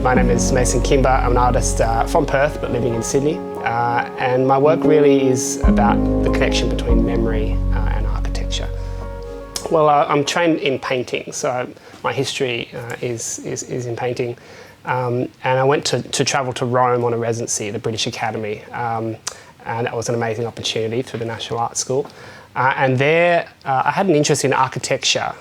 My name is Kimber. I'm an artist from Perth but living in Sydney, and my work really is about the connection between memory and architecture. Well, I'm trained in painting, so my history is in painting, and I went to travel to Rome on a residency at the British Academy, and that was an amazing opportunity through the National Art School. And there I had an interest in architecture,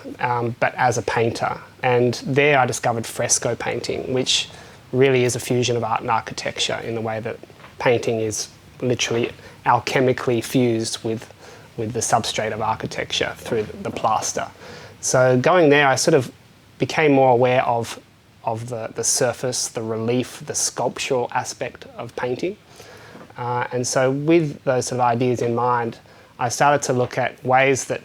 but as a painter. And there I discovered fresco painting, which really is a fusion of art and architecture in the way that painting is literally alchemically fused with the substrate of architecture through the plaster. So going there, I sort of became more aware of the surface, the relief, the sculptural aspect of painting. And so with those sort of ideas in mind, I started to look at ways that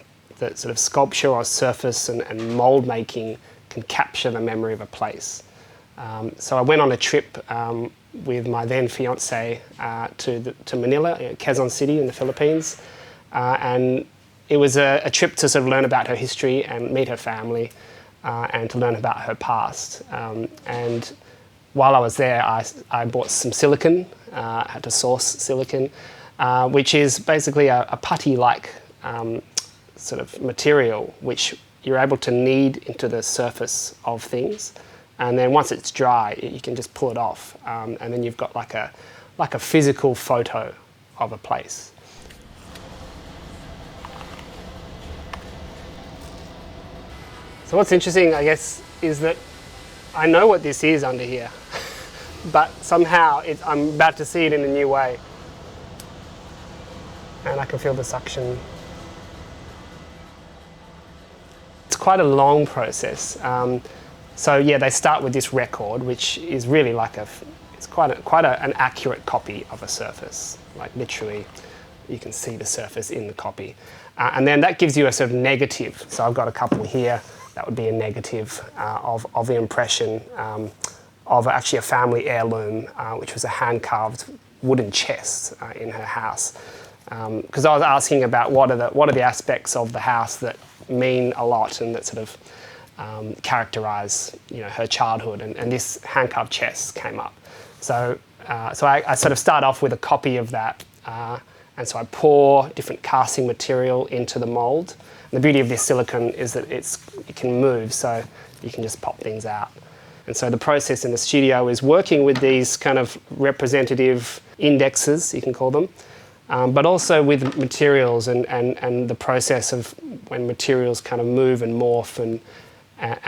sort of sculpture or surface and mould making can capture the memory of a place. So I went on a trip with my then fiancée to Manila, Quezon City in the Philippines. And it was a trip to sort of learn about her history and meet her family and to learn about her past. And while I was there, I bought some silicon, had to source silicon, which is basically a putty-like sort of material which you're able to knead into the surface of things, and then once it's dry you can just pull it off, and then you've got like a physical photo of a place. So what's interesting, I guess, is that I know what this is under here, but somehow I'm about to see it in a new way. And I can feel the suction. It's quite a long process. So yeah, they start with this record, which is really like it's quite an accurate copy of a surface. Like literally, you can see the surface in the copy. And then that gives you a sort of negative. So I've got a couple here. That would be a negative of the impression of actually a family heirloom, which was a hand-carved wooden chest in her house. Because I was asking about what are the aspects of the house that mean a lot and that sort of characterise her childhood, and this hand-carved chest came up. So I sort of start off with a copy of that, and so I pour different casting material into the mould. And the beauty of this silicone is that it can move, so you can just pop things out. And so the process in the studio is working with these kind of representative indexes, you can call them, but also with materials and the process of when materials kind of move and morph and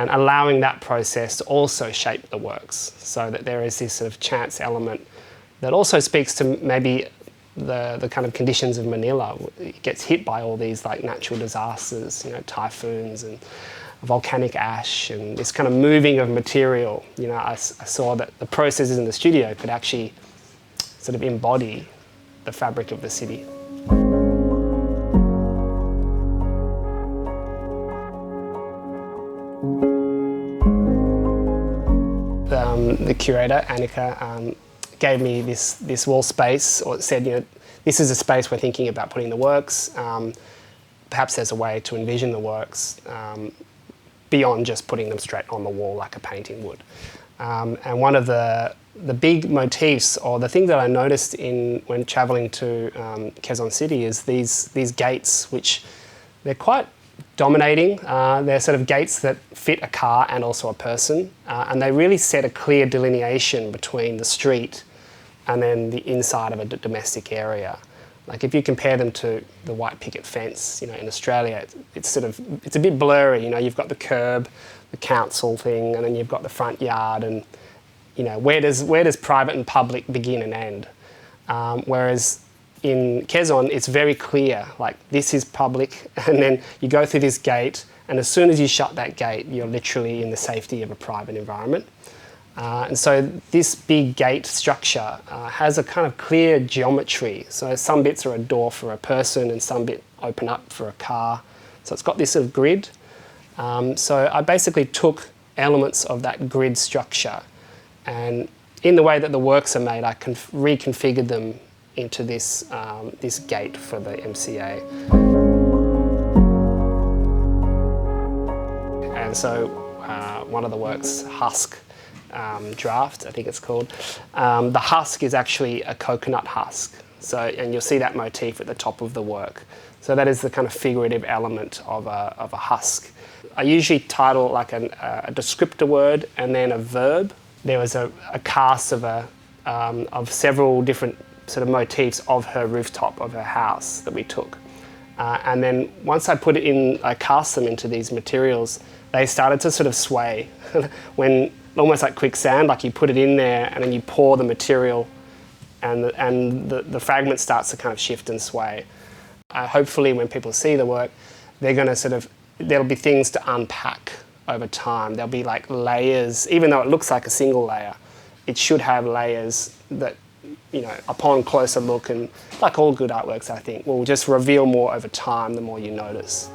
allowing that process to also shape the works, so that there is this sort of chance element that also speaks to maybe the kind of conditions of Manila. It gets hit by all these like natural disasters, typhoons and volcanic ash and this kind of moving of material. I saw that the processes in the studio could actually sort of embody the fabric of the city. The curator, Annika, gave me this wall space, or said, this is a space we're thinking about putting the works. Perhaps there's a way to envision the works beyond just putting them straight on the wall like a painting would. And one of the big motifs, or the thing that I noticed when travelling to Quezon City, is these gates, which they're quite dominating. They're sort of gates that fit a car and also a person, and they really set a clear delineation between the street and then the inside of a domestic area. Like if you compare them to the white picket fence, in Australia, it's a bit blurry. You've got the curb, the council thing, and then you've got the front yard, and where does private and public begin and end? Whereas in Quezon, it's very clear, like this is public, and then you go through this gate, and as soon as you shut that gate, you're literally in the safety of a private environment. And so this big gate structure has a kind of clear geometry. So some bits are a door for a person and some bit open up for a car. So it's got this sort of grid. So I basically took elements of that grid structure, and in the way that the works are made, I reconfigured them into this gate for the MCA. And so one of the works, Husk, draft, I think it's called. The husk is actually a coconut husk. So, and you'll see that motif at the top of the work. So that is the kind of figurative element of a husk. I usually title like a descriptor word and then a verb. There was a cast of several different sort of motifs of her rooftop of her house that we took. And then once I put it in, I cast them into these materials, they started to sort of sway. When almost like quicksand, like you put it in there and then you pour the material and the fragment starts to kind of shift and sway. Hopefully when people see the work, they're going to sort of, there'll be things to unpack over time. There'll be like layers, even though it looks like a single layer, it should have layers that, you know, upon closer look, and like all good artworks, I think, will just reveal more over time the more you notice.